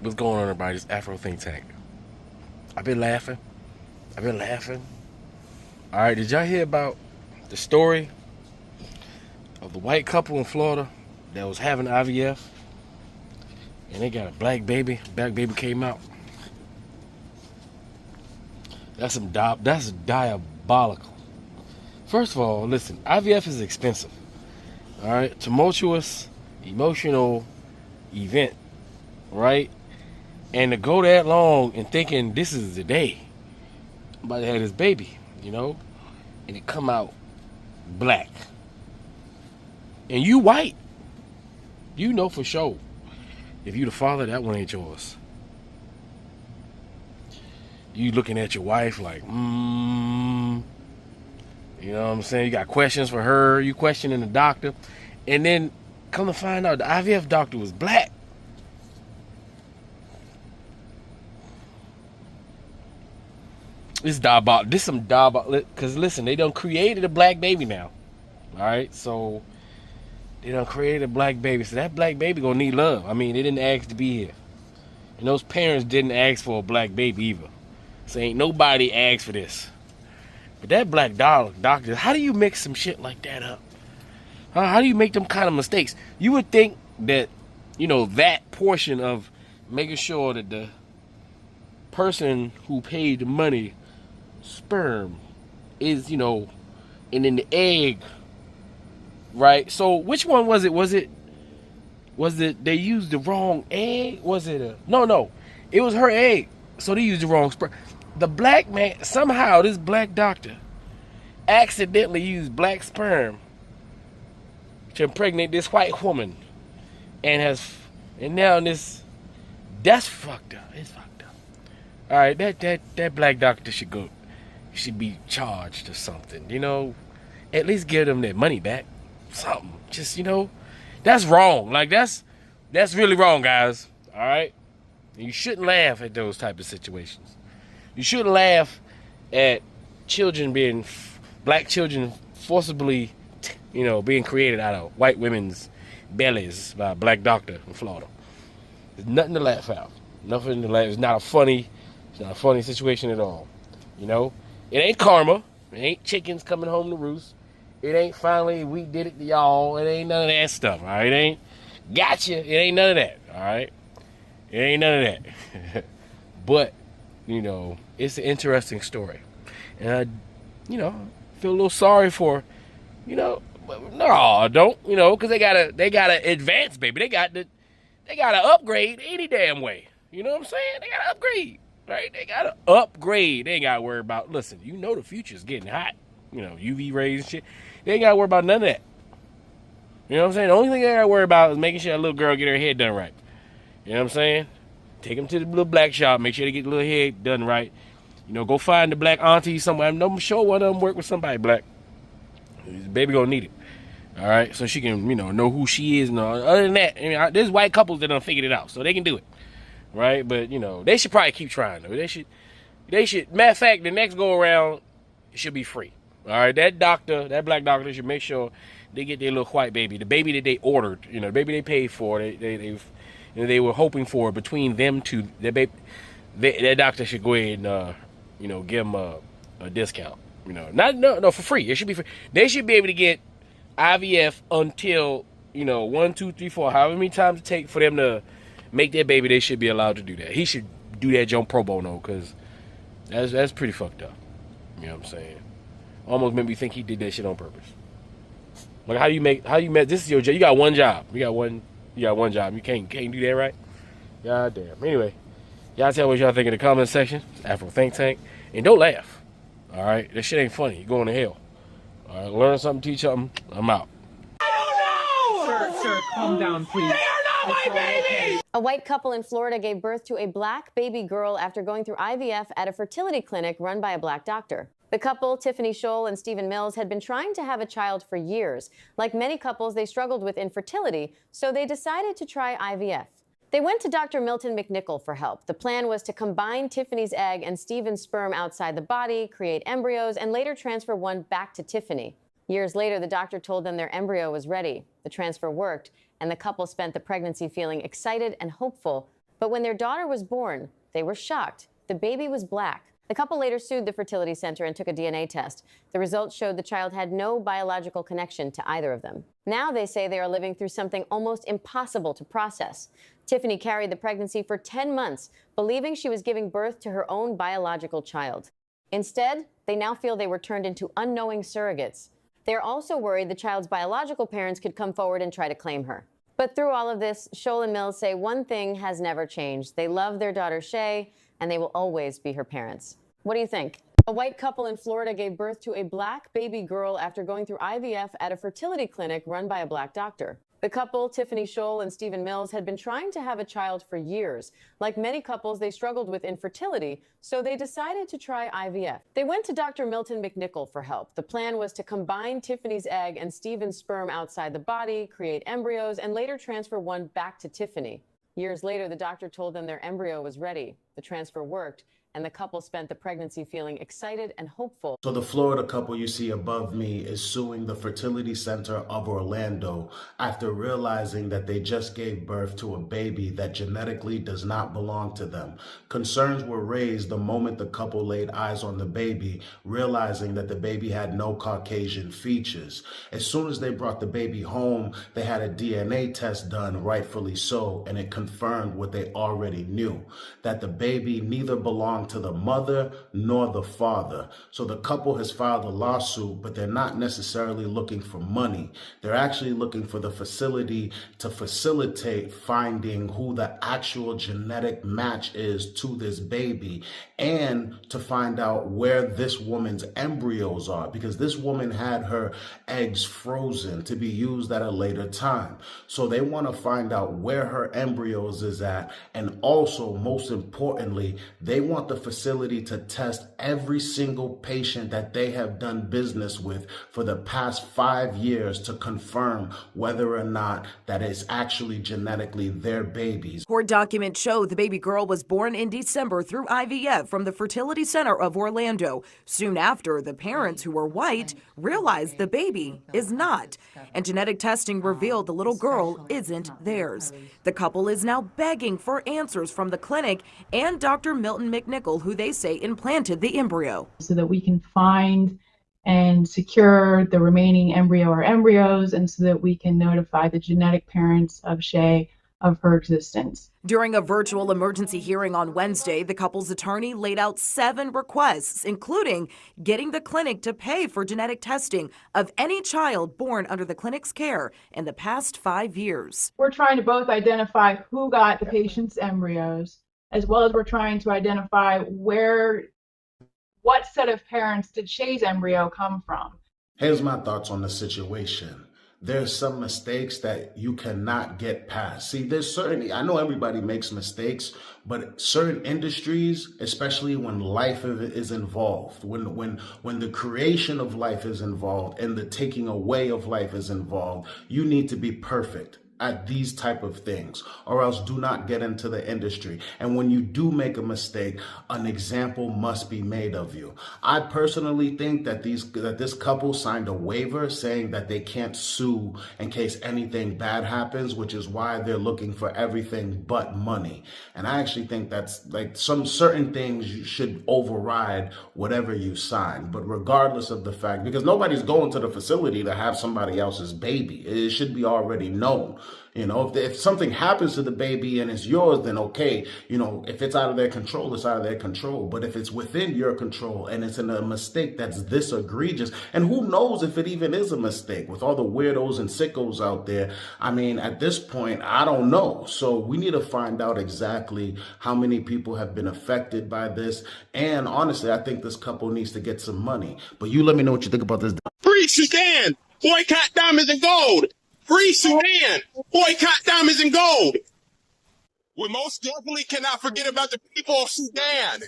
What's going on, everybody? It's Afro Think Tank. I've been laughing. All right, did y'all hear about the story of the white couple in Florida that was having IVF and they got a black baby? Black baby came out. That's diabolical. First of all, listen, IVF is expensive. All right, tumultuous, emotional event, right? And to go that long and thinking this is the day I'm about to have this baby, and it come out black. And you white. You know for sure. If you the father, that one ain't yours. You looking at your wife like, you know what I'm saying? You got questions for her. You questioning the doctor. And then come to find out the IVF doctor was black. This some diabolical. Because listen, they done created a black baby now. All right, so they done created a black baby. So that black baby gonna need love. I mean, they didn't ask to be here, and those parents didn't ask for a black baby either. So ain't nobody asked for this. But that black doctor, how do you mix some shit like that up? How do you make them kind of mistakes? You would think that, that portion of making sure that the person who paid the money sperm is, and then the egg, right? So which one was it? Was it they used the wrong egg? Was it no, it was her egg. So they used the wrong sperm. The black man, somehow this black doctor accidentally used black sperm to impregnate this white woman, and now that's fucked up. It's fucked up. All right, that black doctor should be charged or something, at least give them their money back, something. Just, that's wrong. Like that's really wrong, guys. All right, and you shouldn't laugh at those type of situations. You shouldn't laugh at black children forcibly, being created out of white women's bellies by a black doctor in Florida. There's nothing to laugh at. Nothing to laugh. It's not a funny situation at all. It ain't karma. It ain't chickens coming home to roost. It ain't finally we did it to y'all. It ain't none of that stuff. All right, it ain't gotcha. It ain't none of that. All right, it ain't none of that. But it's an interesting story, and I, feel a little sorry for, no, I don't, because they gotta advance, baby. They gotta upgrade any damn way. You know what I'm saying? They gotta upgrade. Right, they gotta upgrade. They ain't gotta worry about. Listen, the future's getting hot. UV rays and shit. They ain't gotta worry about none of that. You know what I'm saying? The only thing they gotta worry about is making sure that little girl get her head done right. You know what I'm saying? Take them to the little black shop. Make sure they get the little head done right. Go find the black auntie somewhere. I'm sure one of them work with somebody black. The baby gonna need it. All right, so she can know who she is. And all. Other than that, there's white couples that done figured it out, so they can do it. Right, but they should probably keep trying though. They should. Matter of fact, the next go around, it should be free. All right, that black doctor that should make sure they get their little white baby, the baby that they ordered, the baby they paid for, they were hoping for between them two. That doctor should go ahead and give them a discount. No for free. It should be free. They should be able to get IVF until 1, 2, 3, 4, however many times it takes for them to make that baby. They should be allowed to do that. He should do that Joe pro bono, because that's pretty fucked up. You know what I'm saying? Almost made me think he did that shit on purpose. Like how you met this is your job. You got one job. You got one job. You can't do that, right? God damn. Anyway, y'all tell me what y'all think in the comment section. It's Afro Think Tank. And don't laugh. All right? That shit ain't funny. You're going to hell. All right? Learn something, teach something. I'm out. Sir, calm down, please. They are not my babies! A white couple in Florida gave birth to a black baby girl after going through IVF at a fertility clinic run by a black doctor. The couple, Tiffany Scholl and Stephen Mills, had been trying to have a child for years. Like many couples, they struggled with infertility, so they decided to try IVF. They went to Dr. Milton McNichol for help. The plan was to combine Tiffany's egg and Stephen's sperm outside the body, create embryos, and later transfer one back to Tiffany. Years later, the doctor told them their embryo was ready. The transfer worked, and the couple spent the pregnancy feeling excited and hopeful. But when their daughter was born, they were shocked. The baby was black. The couple later sued the fertility center and took a DNA test. The results showed the child had no biological connection to either of them. Now they say they are living through something almost impossible to process. Tiffany carried the pregnancy for 10 months, believing she was giving birth to her own biological child. Instead, they now feel they were turned into unknowing surrogates. They're also worried the child's biological parents could come forward and try to claim her. But through all of this, Scholl and Mills say one thing has never changed. They love their daughter Shay, and they will always be her parents. What do you think? A white couple in Florida gave birth to a black baby girl after going through IVF at a fertility clinic run by a black doctor. The couple, Tiffany Scholl and Stephen Mills, had been trying to have a child for years. Like many couples, they struggled with infertility, so they decided to try IVF. They went to Dr. Milton McNichol for help. The plan was to combine Tiffany's egg and Stephen's sperm outside the body, create embryos, and later transfer one back to Tiffany. Years later, the doctor told them their embryo was ready. The transfer worked, and the couple spent the pregnancy feeling excited and hopeful. So the Florida couple you see above me is suing the fertility center of Orlando after realizing that they just gave birth to a baby that genetically does not belong to them. Concerns were raised the moment the couple laid eyes on the baby, realizing that the baby had no Caucasian features. As soon as they brought the baby home, they had a DNA test done, rightfully so, and it confirmed what they already knew, that the baby neither belonged to the mother nor the father. So the couple has filed a lawsuit, but they're not necessarily looking for money. They're actually looking for the facility to facilitate finding who the actual genetic match is to this baby, and to find out where this woman's embryos are, because this woman had her eggs frozen to be used at a later time. So they want to find out where her embryos is at, and also, most importantly, they want the facility to test every single patient that they have done business with for the past 5 years to confirm whether or not that is actually genetically their babies. Court documents show the baby girl was born in December through IVF from the fertility center of Orlando. Soon after, the parents, who were white, realized the baby is not, and genetic testing revealed the little girl isn't theirs. The couple is now begging for answers from the clinic and Dr. Milton McNichol, who they say implanted the embryo, so that we can find and secure the remaining embryo or embryos, and so that we can notify the genetic parents of Shay of her existence. During a virtual emergency hearing on Wednesday, the couple's attorney laid out 7 requests, including getting the clinic to pay for genetic testing of any child born under the clinic's care in the past 5 years. We're trying to both identify who got the patient's embryos, as well as we're trying to identify what set of parents did Shay's embryo come from. Here's my thoughts on the situation. There's some mistakes that you cannot get past. See, I know everybody makes mistakes, but certain industries, especially when life is involved, when the creation of life is involved and the taking away of life is involved, you need to be perfect at these type of things, or else do not get into the industry. And when you do make a mistake, an example must be made of you. I personally think that this couple signed a waiver saying that they can't sue in case anything bad happens, which is why they're looking for everything but money. And I actually think that's like some certain things you should override whatever you sign. But regardless of the fact, because nobody's going to the facility to have somebody else's baby, it should be already known. You know, if something happens to the baby and it's yours, then okay. You know, if it's out of their control, it's out of their control. But if it's within your control and it's in a mistake that's this egregious, and who knows if it even is a mistake with all the weirdos and sickos out there. I mean, at this point, I don't know. So we need to find out exactly how many people have been affected by this. And honestly, I think this couple needs to get some money. But you let me know what you think about this. Free Sudan! Boycott diamonds and gold! Free Sudan! Boycott diamonds and gold! We most definitely cannot forget about the people of Sudan.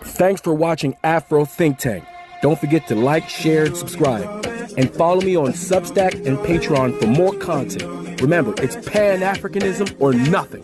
Thanks for watching Afro Think Tank. Don't forget to like, share, and subscribe. And follow me on Substack and Patreon for more content. Remember, it's Pan-Africanism or nothing.